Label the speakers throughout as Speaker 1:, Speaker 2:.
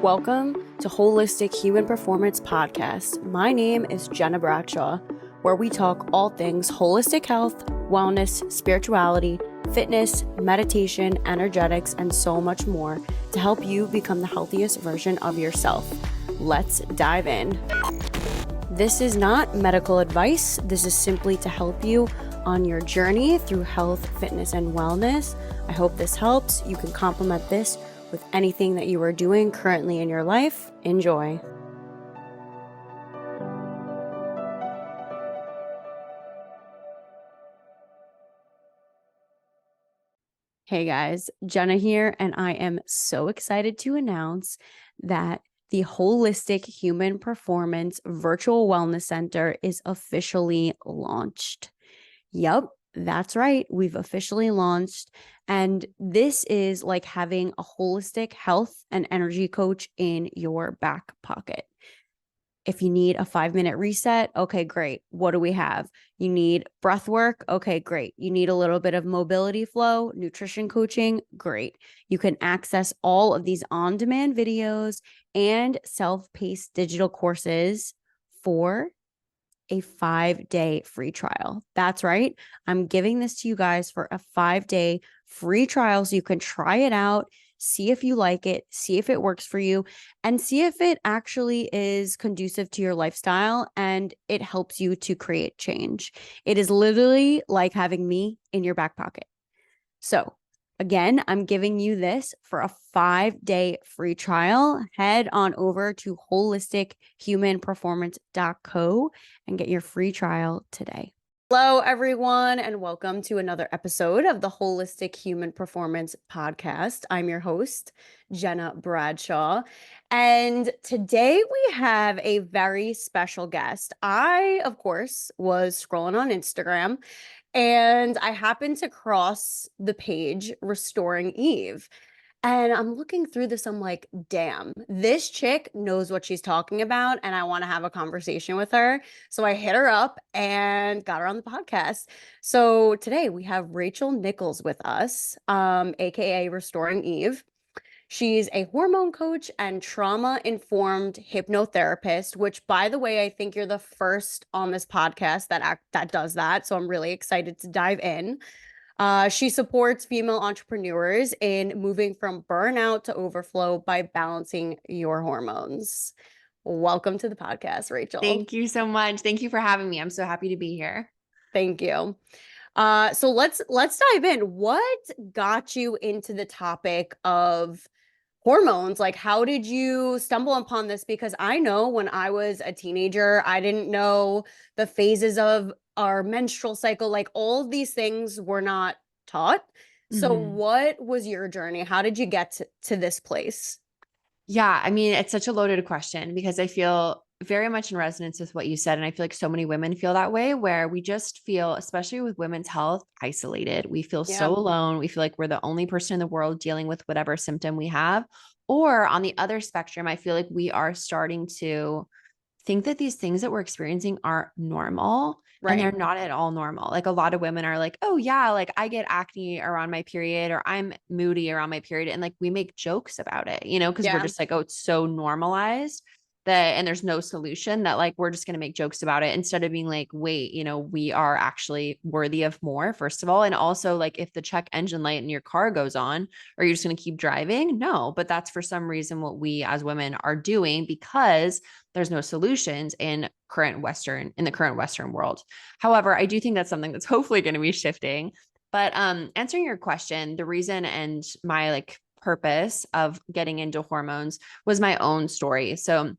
Speaker 1: Welcome to Holistic Human Performance Podcast. My name is Gena Bradshaw, where we talk all things holistic health, wellness, spirituality, fitness, meditation, energetics, and so much more to help you become the healthiest version of yourself. Let's dive in. This is not medical advice. This is simply to help you on your journey through health, fitness, and wellness. I hope this helps. You can complement this with anything that you are doing currently in your life. Enjoy. Hey guys, Gena here, and I am so excited to announce that the Holistic Human Performance Virtual Wellness Center is officially launched. Yep, that's right. We've officially launched. And this is like having a holistic health and energy coach in your back pocket. If you need a 5-minute reset, okay, great. What do we have? You need breath work. Okay, great. You need a little bit of mobility flow, nutrition coaching. Great. You can access all of these on-demand videos and self-paced digital courses for a 5-day free trial. That's right. I'm giving this to you guys for a 5-day free trial so you can try it out, see if you like it, see if it works for you, and see if it actually is conducive to your lifestyle and it helps you to create change. It is literally like having me in your back pocket. So again, I'm giving you this for a 5-day free trial. Head on over to holistichumanperformance.co and get your free trial today. Hello, everyone, and welcome to another episode of the Holistic Human Performance Podcast. I'm your host, Gena Bradshaw, and today we have a very special guest. I, of course, was scrolling on Instagram, and I happened to cross the page Restoring Eve. And I'm looking through this, I'm like, damn, this chick knows what she's talking about, and I want to have a conversation with her. So I hit her up and got her on the podcast. So today we have Rachel Nichols with us, aka Restoring Eve. She's a hormone coach and trauma-informed hypnotherapist, which, by the way, I think you're the first on this podcast that does that. So I'm really excited to dive in. She supports female entrepreneurs in moving from burnout to overflow by balancing your hormones. Welcome to the podcast, Rachel.
Speaker 2: Thank you so much. Thank you for having me. I'm so happy to be here.
Speaker 1: Thank you. So let's dive in. What got you into the topic of hormones? Like, how did you stumble upon this? Because I know when I was a teenager, I didn't know the phases of our menstrual cycle. Like, all of these things were not taught. So what was your journey? How did you get to this place?
Speaker 2: Yeah, I mean, it's such a loaded question because I feel very much in resonance with what you said. And I feel like so many women feel that way, where we just feel, especially with women's health, isolated. We feel so alone. We feel like we're the only person in the world dealing with whatever symptom we have. Or on the other spectrum, I feel like we are starting to think that these things that we're experiencing are normal. And they're not at all normal. Like, a lot of women are like, oh yeah, like I get acne around my period, or I'm moody around my period. And like, we make jokes about it, because we're just like, oh, it's so normalized that, and there's no solution, that like, we're just going to make jokes about it instead of being like, wait, we are actually worthy of more, first of all. And also, like, if the check engine light in your car goes on, are you just going to keep driving? No, but that's for some reason what we as women are doing, because there's no solutions in the current Western world. However, I do think that's something that's hopefully going to be shifting. But answering your question, the reason and my like purpose of getting into hormones was my own story. So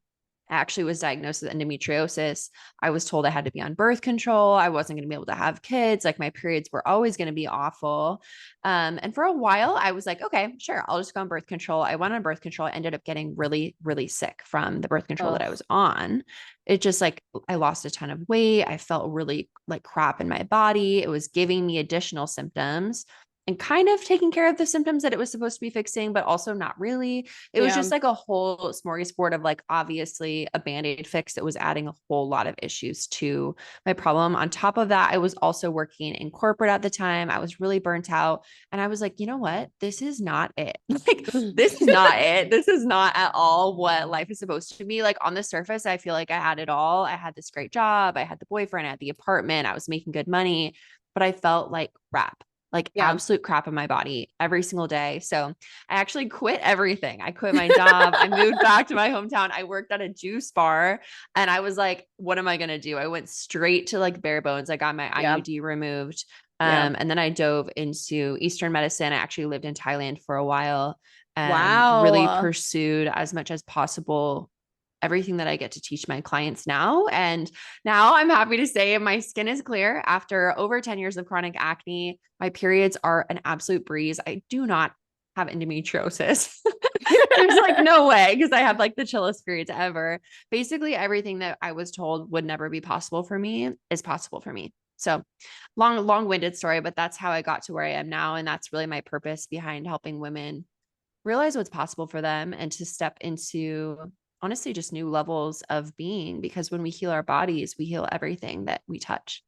Speaker 2: I actually was diagnosed with endometriosis. I was told I had to be on birth control. I wasn't going to be able to have kids. Like, my periods were always going to be awful. And for a while I was like, okay, sure, I'll just go on birth control. I went on birth control. I ended up getting really, really sick from the birth control that I was on. It just, like, I lost a ton of weight. I felt really like crap in my body. It was giving me additional symptoms. and kind of taking care of the symptoms that it was supposed to be fixing, but also not really. It was
Speaker 1: Yeah.
Speaker 2: just like a whole smorgasbord of like, obviously a band-aid fix that was adding a whole lot of issues to my problem. On top of that, I was also working in corporate at the time. I was really burnt out. And I was like, you know what? This is not it. Like, this is not it. This is not at all what life is supposed to be. Like, on the surface, I feel like I had it all. I had this great job. I had the boyfriend. I had the apartment. I was making good money, but I felt like crap, like
Speaker 1: Yeah.
Speaker 2: absolute crap in my body every single day. So I actually quit everything. I quit my job. I moved back to my hometown. I worked at a juice bar and I was like, what am I going to do? I went straight to like bare bones. I got my
Speaker 1: Yeah.
Speaker 2: IUD removed.
Speaker 1: Yeah.
Speaker 2: And then I dove into Eastern medicine. I actually lived in Thailand for a while, really
Speaker 1: Wow.
Speaker 2: pursued as much as possible everything that I get to teach my clients now. And now I'm happy to say my skin is clear after over 10 years of chronic acne. My periods are an absolute breeze. I do not have endometriosis. There's like no way because I have like the chillest periods ever. Basically, everything that I was told would never be possible for me is possible for me. So long-winded story, but that's how I got to where I am now. And that's really my purpose behind helping women realize what's possible for them and to step into honestly just new levels of being, because when we heal our bodies, we heal everything that we touch.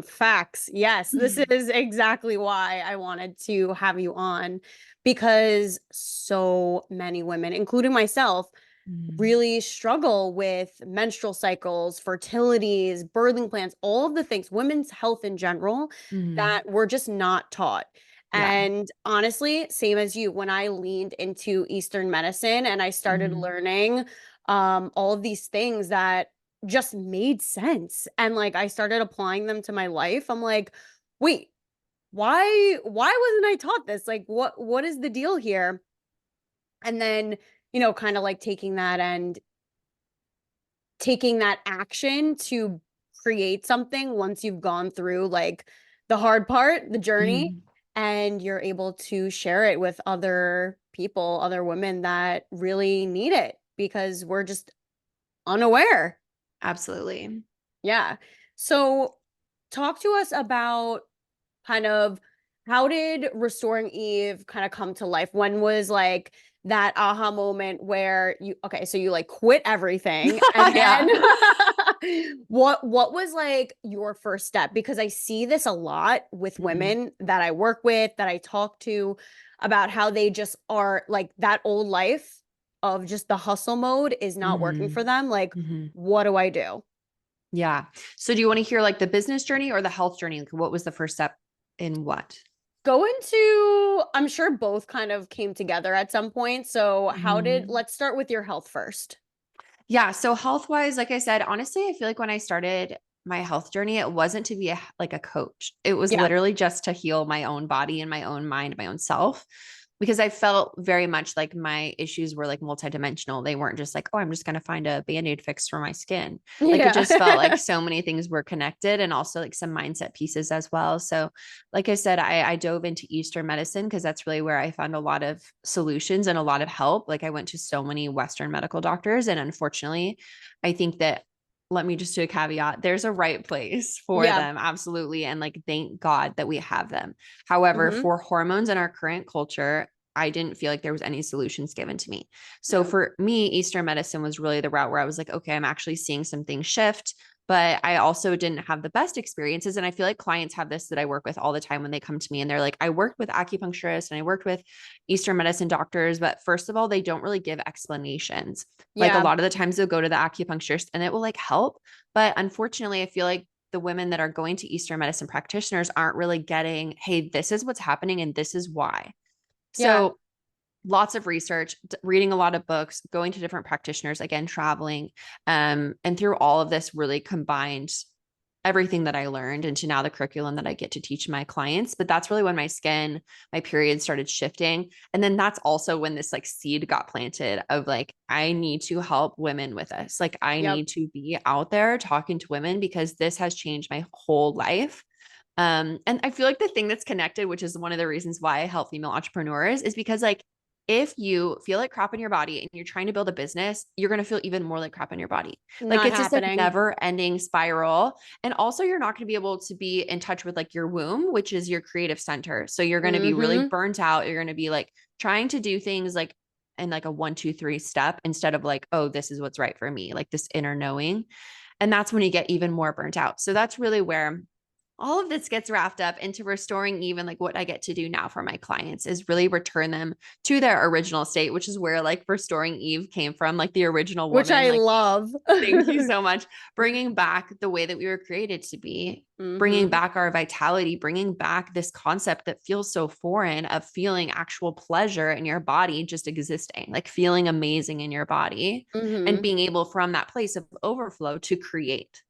Speaker 1: Facts. Yes, this is exactly why I wanted to have you on because so many women, including myself,
Speaker 2: Mm-hmm.
Speaker 1: really struggle with menstrual cycles, fertilities, birthing plans, all of the things, women's health in general,
Speaker 2: Mm-hmm.
Speaker 1: that we're just not taught.
Speaker 2: Yeah.
Speaker 1: And honestly, same as you, when I leaned into Eastern medicine and I started
Speaker 2: Mm-hmm.
Speaker 1: learning all of these things that just made sense. And like I started applying them to my life. I'm like, wait, why wasn't I taught this? Like what is the deal here? And then, kind of like taking that action to create something once you've gone through like the hard part, the journey,
Speaker 2: Mm-hmm.
Speaker 1: and you're able to share it with other people, other women that really need it because we're just unaware.
Speaker 2: Absolutely.
Speaker 1: Yeah. So talk to us about kind of how did Restoring Eve kind of come to life? When was like that aha moment where okay, so you like quit everything and then
Speaker 2: Yeah.
Speaker 1: what was like your first step? Because I see this a lot with
Speaker 2: Mm-hmm.
Speaker 1: women that I work with, that I talk to about how they just are like that old life of just the hustle mode is not working
Speaker 2: Mm-hmm.
Speaker 1: for them. Like,
Speaker 2: Mm-hmm.
Speaker 1: what do I do?
Speaker 2: Yeah. So do you want to hear like the business journey or the health journey? Like, what was the first step in what?
Speaker 1: Go into, I'm sure both kind of came together at some point. So,
Speaker 2: Mhm.
Speaker 1: let's start with your health first.
Speaker 2: Yeah. So health wise, like I said, honestly, I feel like when I started my health journey, it wasn't to be like a coach. It was
Speaker 1: Yeah.
Speaker 2: literally just to heal my own body and my own mind, my own self, because I felt very much like my issues were like multidimensional. They weren't just like, oh, I'm just going to find a band-aid fix for my skin. Like it just felt like
Speaker 1: Yeah.
Speaker 2: so many things were connected and also like some mindset pieces as well. So like I said, I dove into Eastern medicine because that's really where I found a lot of solutions and a lot of help. Like I went to so many Western medical doctors. And unfortunately, I think that, let me just do a caveat, there's a right place for
Speaker 1: Yeah.
Speaker 2: them. Absolutely. And like, thank God that we have them. However,
Speaker 1: Hmm.
Speaker 2: for hormones in our current culture, I didn't feel like there was any solutions given to me. So
Speaker 1: Yeah.
Speaker 2: for me, Eastern medicine was really the route where I was like, okay, I'm actually seeing some things shift, but I also didn't have the best experiences. And I feel like clients have this that I work with all the time when they come to me and they're like, I worked with acupuncturists and I worked with Eastern medicine doctors, but first of all, they don't really give explanations. Like a
Speaker 1: Yeah.
Speaker 2: lot of the times they'll go to the acupuncturist and it will like help. But unfortunately, I feel like the women that are going to Eastern medicine practitioners aren't really getting, hey, this is what's happening and this is why.
Speaker 1: Yeah.
Speaker 2: So lots of research, reading a lot of books, going to different practitioners, again, traveling. And through all of this, really combined everything that I learned into now the curriculum that I get to teach my clients. But that's really when my skin, my period started shifting. And then that's also when this like seed got planted of like, I need to help women with this. Like, I
Speaker 1: Yep.
Speaker 2: need to be out there talking to women because this has changed my whole life. And I feel like the thing that's connected, which is one of the reasons why I help female entrepreneurs, is because like if you feel like crap in your body and you're trying to build a business, you're going to feel even more like crap in your body. Like
Speaker 1: Not
Speaker 2: it's just like
Speaker 1: happening.
Speaker 2: never ending spiral. And also you're not going to be able to be in touch with like your womb, which is your creative center. So you're going to be really
Speaker 1: Mm-hmm.
Speaker 2: burnt out. You're going to be like trying to do things like in like a 1, 2, 3 step instead of like, oh, this is what's right for me, like this inner knowing. And that's when you get even more burnt out. So that's really where all of this gets wrapped up into restoring even like what I get to do now for my clients is really return them to their original state, which is where like restoring Eve came from, like the original
Speaker 1: Which
Speaker 2: woman.
Speaker 1: I
Speaker 2: Like,
Speaker 1: love.
Speaker 2: thank you so much. Bringing back the way that we were created to be, bringing
Speaker 1: Mm-hmm.
Speaker 2: back our vitality, bringing back this concept that feels so foreign of feeling actual pleasure in your body, just existing, like feeling amazing in your body and
Speaker 1: Mm-hmm.
Speaker 2: being able from that place of overflow to create.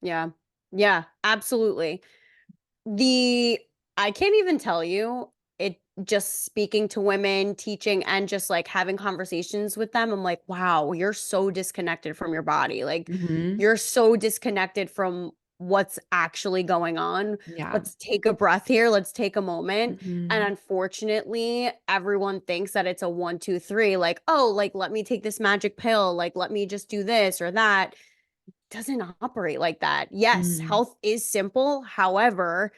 Speaker 1: Yeah. Yeah, absolutely. The I can't even tell you it just speaking to women, teaching and just like having conversations with them. I'm like, wow, you're so disconnected from your body. Like
Speaker 2: Mm-hmm.
Speaker 1: you're so disconnected from what's actually going on.
Speaker 2: Yeah.
Speaker 1: Let's take a breath here. Let's take a moment. And
Speaker 2: Mm-hmm.
Speaker 1: unfortunately, everyone thinks that it's a 1, 2, 3, like, oh, like let me take this magic pill, like let me just do this or that. Doesn't operate like that. Yes,
Speaker 2: Mm-hmm.
Speaker 1: health is simple. However,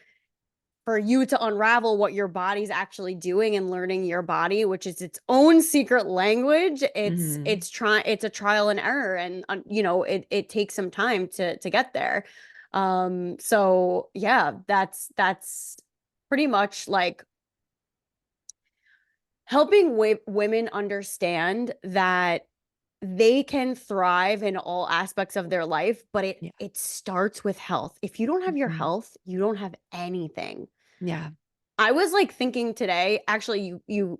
Speaker 1: for you to unravel what your body's actually doing and learning your body, which is its own secret language,
Speaker 2: Mm-hmm.
Speaker 1: it's a trial and error, and it takes some time to get there. So yeah, that's pretty much like helping women understand that they can thrive in all aspects of their life, but it
Speaker 2: Yeah.
Speaker 1: it starts with health. If you don't have your
Speaker 2: Mhm.
Speaker 1: health, you don't have anything.
Speaker 2: Yeah.
Speaker 1: I was like thinking today, actually you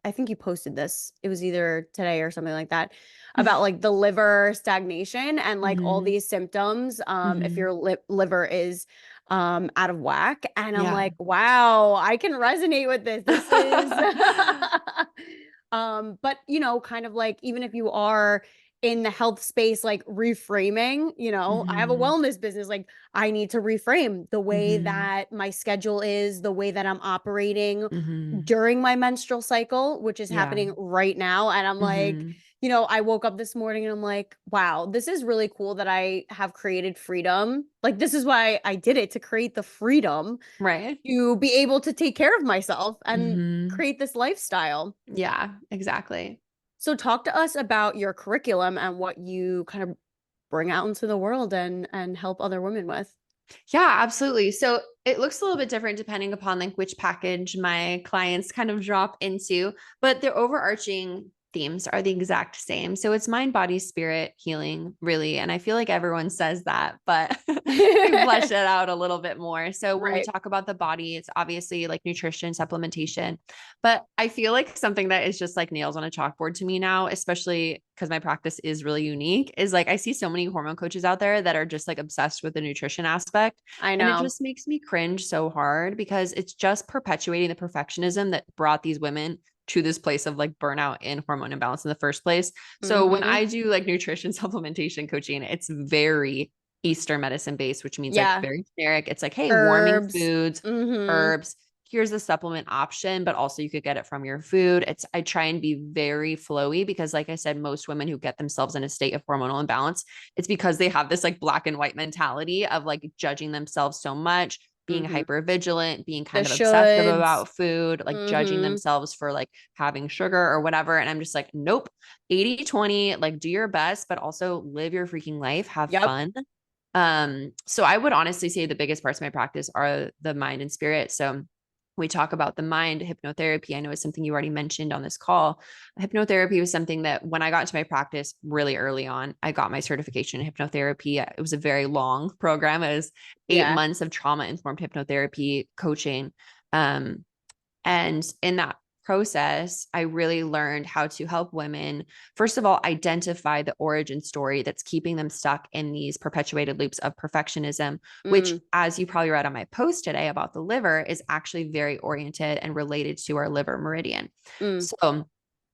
Speaker 1: I think you posted this. It was either today or something like that about like the liver stagnation and like all
Speaker 2: Mhm.
Speaker 1: these symptoms if
Speaker 2: Mhm.
Speaker 1: your liver is out of whack, and I'm
Speaker 2: Yeah.
Speaker 1: like, wow, I can resonate with this. This is but kind of like even if you are in the health space, like reframing, I have a
Speaker 2: Mhm.
Speaker 1: wellness business, like I need to reframe the way
Speaker 2: Mhm.
Speaker 1: that my schedule is, the way that I'm operating
Speaker 2: Mhm.
Speaker 1: during my menstrual cycle, which is
Speaker 2: Yeah.
Speaker 1: happening right now. And I'm like,
Speaker 2: Mhm.
Speaker 1: I woke up this morning and I'm like, wow, this is really cool that I have created freedom. Like, this is why I did it, to create the freedom
Speaker 2: Right.
Speaker 1: to be able to take care of myself and
Speaker 2: Mhm.
Speaker 1: create this lifestyle.
Speaker 2: Yeah, exactly.
Speaker 1: So, talk to us about your curriculum and what you kind of bring out into the world and help other women with.
Speaker 2: Yeah, absolutely. So it looks a little bit different depending upon like which package my clients kind of drop into, but the overarching themes are the exact same. So it's mind, body, spirit, healing, really. And I feel like everyone says that, but we flesh it out a little bit more. So when we
Speaker 1: Right.
Speaker 2: talk about the body, it's obviously like nutrition, supplementation. But I feel like something that is just like nails on a chalkboard to me now, especially because my practice is really unique, is like I see so many hormone coaches out there that are just like obsessed with the nutrition aspect.
Speaker 1: I
Speaker 2: And it
Speaker 1: know.
Speaker 2: just makes me cringe so hard because it's just perpetuating the perfectionism that brought these women to this place of like burnout and hormone imbalance in the first place. So when
Speaker 1: Hmm.
Speaker 2: I do like nutrition supplementation coaching, it's very Eastern medicine based, which means like
Speaker 1: Yeah.
Speaker 2: very generic. It's like, hey, warming
Speaker 1: Herbs.
Speaker 2: foods,
Speaker 1: Hmm.
Speaker 2: herbs. Here's a supplement option, but also you could get it from your food. I try and be very flowy because, like I said, most women who get themselves in a state of hormonal imbalance, it's because they have this like black and white mentality of like judging themselves so much, being
Speaker 1: Hmm.
Speaker 2: hyper vigilant, being
Speaker 1: The
Speaker 2: kind of obsessive
Speaker 1: shoulds.
Speaker 2: about food, like judging
Speaker 1: Hmm.
Speaker 2: themselves for like having sugar or whatever. And I'm just like, nope, 80/20, like do your best, but also live your freaking life, have
Speaker 1: Yep.
Speaker 2: fun. So I would honestly say the biggest parts of my practice are the mind and spirit. So we talk about the mind, hypnotherapy. I know it's something you already mentioned on this call. Hypnotherapy was something that when I got into my practice really early on, I got my certification in hypnotherapy. It was a very long program. It was eight
Speaker 1: Yeah.
Speaker 2: months of trauma informed hypnotherapy coaching. Um, and in that process, I really learned how to help women, first of all, identify the origin story that's keeping them stuck in these perpetuated loops of perfectionism, which,
Speaker 1: Mm,
Speaker 2: as you probably read on my post today about the liver, is actually very oriented and related to our liver meridian.
Speaker 1: mm.
Speaker 2: So,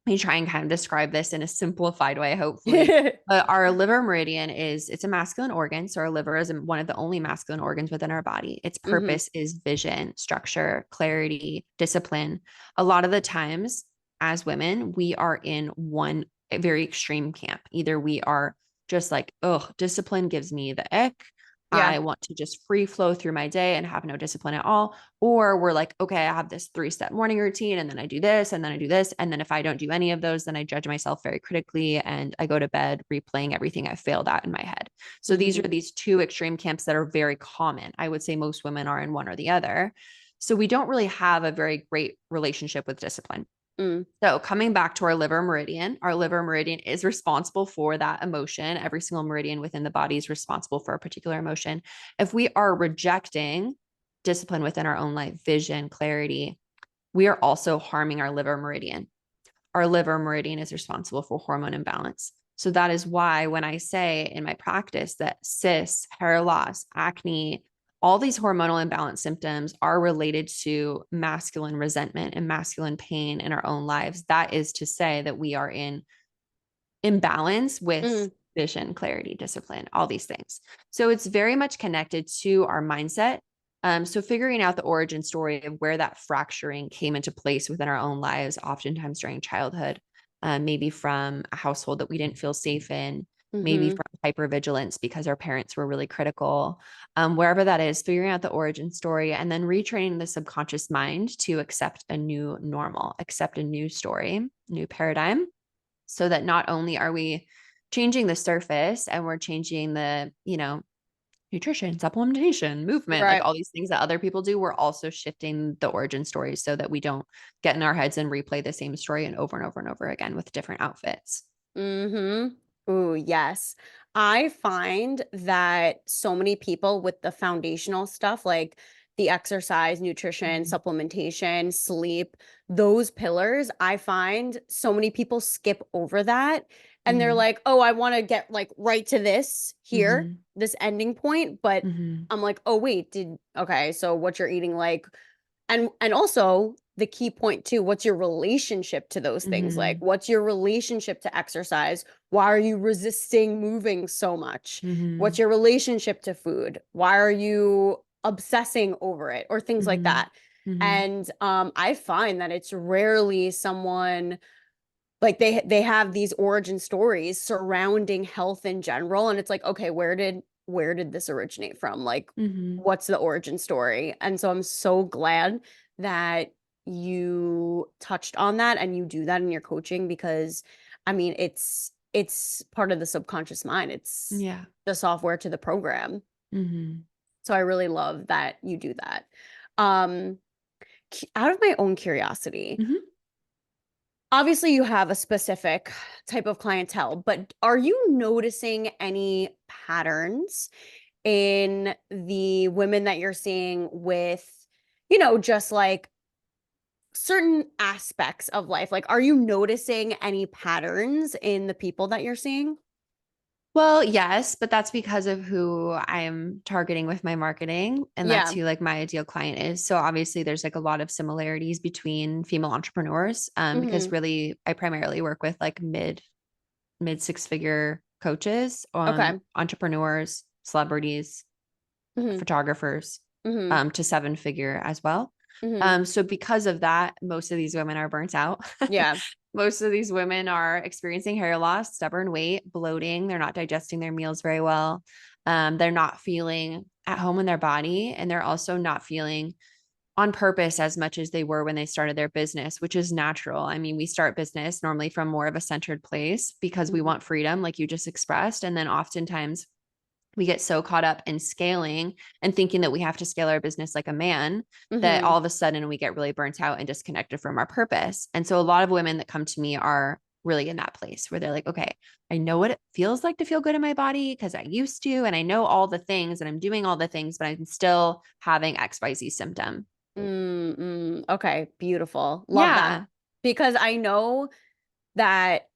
Speaker 2: me try and kind of describe this in a simplified way, hopefully. But our liver meridian it's a masculine organ. So our liver is one of the only masculine organs within our body. Its
Speaker 1: Hmm.
Speaker 2: purpose is vision, structure, clarity, discipline. A lot of the times as women, we are in one very extreme camp. Either we are just like, oh, discipline gives me the ick.
Speaker 1: Yeah.
Speaker 2: I want to just free flow through my day and have no discipline at all. Or we're like, okay, I have this 3-step morning routine and then I do this and then I do this. And then if I don't do any of those, then I judge myself very critically and I go to bed replaying everything I failed at in my head. So these are these two extreme camps that are very common. I would say most women are in one or the other. So we don't really have a very great relationship with discipline.
Speaker 1: Mm.
Speaker 2: So coming back to our liver meridian is responsible for that emotion. Every single meridian within the body is responsible for a particular emotion. If we are rejecting discipline within our own life, vision, clarity, we are also harming our liver meridian. Our liver meridian is responsible for hormone imbalance. So that is why when I say in my practice that cysts, hair loss, acne, all these hormonal imbalance symptoms are related to masculine resentment and masculine pain in our own lives, that is to say that we are in imbalance with
Speaker 1: Mm.
Speaker 2: vision, clarity, discipline, all these things. So it's very much connected to our mindset. So figuring out the origin story of where that fracturing came into place within our own lives, oftentimes during childhood, maybe from a household that we didn't feel safe in, maybe
Speaker 1: Mm-hmm.
Speaker 2: from hypervigilance because our parents were really critical, wherever that is, figuring out the origin story and then retraining the subconscious mind to accept a new normal, accept a new story, new paradigm, so that not only are we changing the surface and we're changing the, nutrition, supplementation, movement, like
Speaker 1: Right.
Speaker 2: all these things that other people do, we're also shifting the origin story so that we don't get in our heads and replay the same story and over again with different outfits.
Speaker 1: Mm-hmm. Ooh, yes. I find that so many people with the foundational stuff, like the exercise, nutrition,
Speaker 2: Mhm.
Speaker 1: supplementation, sleep, those pillars, I find so many people skip over that. And they're
Speaker 2: Mhm.
Speaker 1: like, oh, I want to get like right to this here,
Speaker 2: Mhm.
Speaker 1: this ending point. But
Speaker 2: Mhm.
Speaker 1: I'm like, oh, wait, okay, so what you're eating, like, and also the key point too, what's your relationship to those things? Like,
Speaker 2: Mhm.
Speaker 1: what's your relationship to exercise? Why are you resisting moving so much? What's
Speaker 2: Mhm.
Speaker 1: your relationship to food? Why are you obsessing over it, or things like
Speaker 2: Mhm.
Speaker 1: that?
Speaker 2: Mhm.
Speaker 1: And I find that it's rarely someone, like, they have these origin stories surrounding health in general, and it's like, okay, where did this originate from? Like,
Speaker 2: Mhm.
Speaker 1: what's the origin story? And so I'm so glad that you touched on that and you do that in your coaching, because I mean, it's part of the subconscious mind. It's
Speaker 2: Yeah.
Speaker 1: the software to the program.
Speaker 2: Mhm.
Speaker 1: So I really love that you do that. Um, Out of my own curiosity,
Speaker 2: Mhm.
Speaker 1: obviously you have a specific type of clientele, but are you noticing any patterns in the women that you're seeing with, just like certain aspects of life? Like, are you noticing any patterns in the people that you're seeing?
Speaker 2: Well, yes, but that's because of who I'm targeting with my marketing, and that's
Speaker 1: Yeah.
Speaker 2: who like my ideal client is. So obviously there's like a lot of similarities between female entrepreneurs, because
Speaker 1: Hmm.
Speaker 2: really I primarily work with like mid six-figure coaches,
Speaker 1: Okay.
Speaker 2: entrepreneurs, celebrities,
Speaker 1: Hmm.
Speaker 2: photographers,
Speaker 1: Hmm.
Speaker 2: to seven-figure as well.
Speaker 1: Hmm.
Speaker 2: So because of that, most of these women are burnt out.
Speaker 1: Yeah.
Speaker 2: Most of these women are experiencing hair loss, stubborn weight, bloating. They're not digesting their meals very well. They're not feeling at home in their body, and they're also not feeling on purpose as much as they were when they started their business, which is natural. I mean, we start business normally from more of a centered place because we
Speaker 1: Hmm.
Speaker 2: want freedom, like you just expressed. And then oftentimes we get so caught up in scaling and thinking that we have to scale our business like a man that
Speaker 1: Hmm.
Speaker 2: all of a sudden we get really burnt out and disconnected from our purpose. And so a lot of women that come to me are really in that place where they're like, okay, I know what it feels like to feel good in my body because I used to, and I know all the things and I'm doing all the things, but I'm still having XYZ symptom.
Speaker 1: Mm-mm. Okay, beautiful. Love that.
Speaker 2: Yeah.
Speaker 1: Because I know that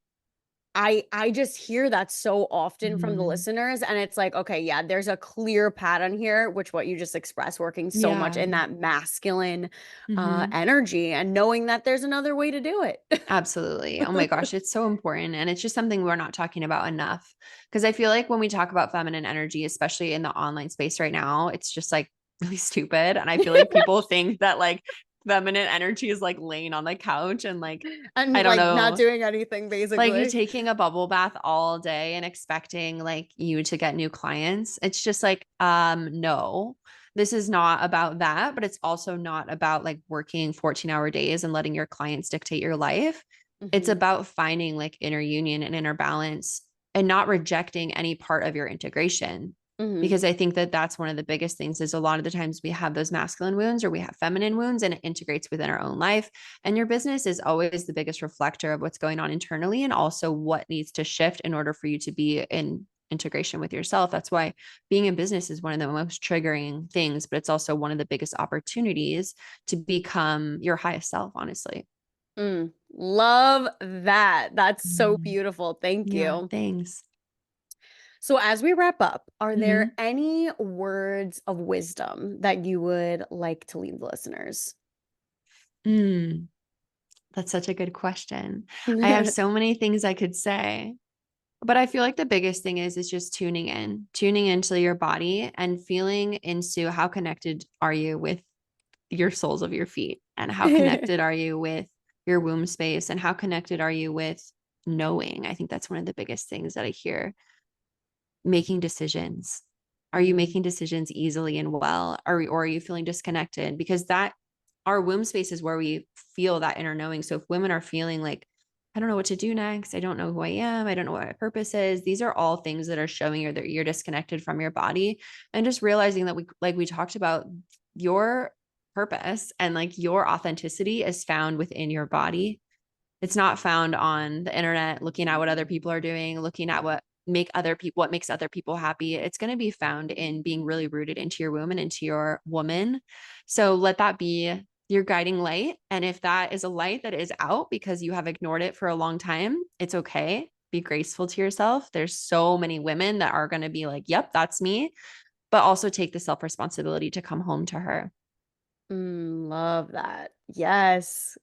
Speaker 1: I just hear that so often from the
Speaker 2: Mhm.
Speaker 1: listeners, and it's like, okay, yeah, there's a clear pattern here, which what you just expressed, working so much
Speaker 2: Yeah.
Speaker 1: in that masculine
Speaker 2: Mhm.
Speaker 1: energy, and knowing that there's another way to do it.
Speaker 2: Absolutely. Oh my gosh, it's so important. And it's just something we're not talking about enough. Because I feel like when we talk about feminine energy, especially in the online space right now, it's just like really stupid. And I feel like people think that like feminine energy is like laying on the couch and like, I
Speaker 1: And
Speaker 2: don't
Speaker 1: like not
Speaker 2: know,
Speaker 1: doing anything
Speaker 2: like you're
Speaker 1: basically.
Speaker 2: taking a bubble bath all day and expecting like you to get new clients. It's just like, no, this is not about that, but it's also not about like working 14-hour days and letting your clients dictate your life. It's
Speaker 1: Mhm.
Speaker 2: about finding like inner union and inner balance and not rejecting any part of your integration.
Speaker 1: Mhm.
Speaker 2: Because I think that that's one of the biggest things is a lot of the times we have those masculine wounds or we have feminine wounds and it integrates within our own life. And your business is always the biggest reflector of what's going on internally and also what needs to shift in order for you to be in integration with yourself. That's why being in business is one of the most triggering things, but it's also one of the biggest opportunities to become your highest self, honestly.
Speaker 1: Love that. That's so
Speaker 2: Mm.
Speaker 1: beautiful. Thank
Speaker 2: Yeah,
Speaker 1: you.
Speaker 2: thanks.
Speaker 1: So, as we wrap up, are there
Speaker 2: Mhm.
Speaker 1: any words of wisdom that you would like to leave the listeners?
Speaker 2: Mm, that's such a good question. I have so many things I could say. But I feel like the biggest thing is just tuning into your body and feeling into how connected are you with your soles of your feet and how connected are you with your womb space and how connected are you with knowing. I think that's one of the biggest things that I hear. Making decisions. Are you
Speaker 1: Mm,
Speaker 2: making decisions easily and well? Or are you feeling disconnected? Because that our womb space is where we feel that inner knowing. So if women are feeling like, I don't know what to do next, I don't know who I am, I don't know what my purpose is, these are all things that are showing you that you're disconnected from your body. And just realizing that we talked about, your purpose and like your authenticity is found within your body. It's not found on the internet, looking at what other people are doing, looking at what makes other people happy. It's going to be found in being really rooted into your womb and into your woman. So let that be your guiding light. And if that is a light that is out because you have ignored it for a long time, it's okay. Be graceful to yourself. There's so many women that are going to be like, yep, that's me, but also take the self responsibility to come home to her.
Speaker 1: love that. Yes.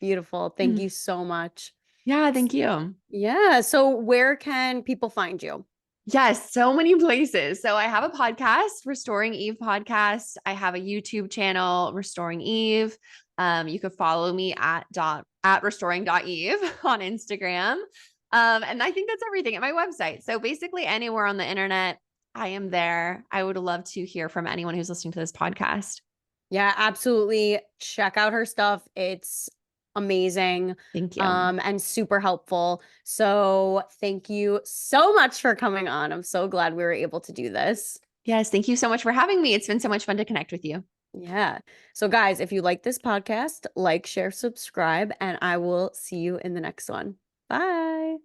Speaker 1: Beautiful. Thank
Speaker 2: Mm.
Speaker 1: you so much.
Speaker 2: Yeah, thank you.
Speaker 1: Yeah. So, where can people find you?
Speaker 2: Yes, so many places. So I have a podcast, Restoring Eve podcast. I have a YouTube channel, Restoring Eve. You could follow me at restoring.eve on Instagram. And I think that's everything at my website. So basically anywhere on the internet, I am there. I would love to hear from anyone who's listening to this podcast.
Speaker 1: Yeah, absolutely. Check out her stuff. It's amazing,
Speaker 2: Thank you.
Speaker 1: and super helpful. So, thank you so much for coming on. I'm so glad we were able to do this.
Speaker 2: Yes, thank you so much for having me. It's been so much fun to connect with you.
Speaker 1: Yeah. So, guys, if you like this podcast, like, share, subscribe, and I will see you in the next one. Bye.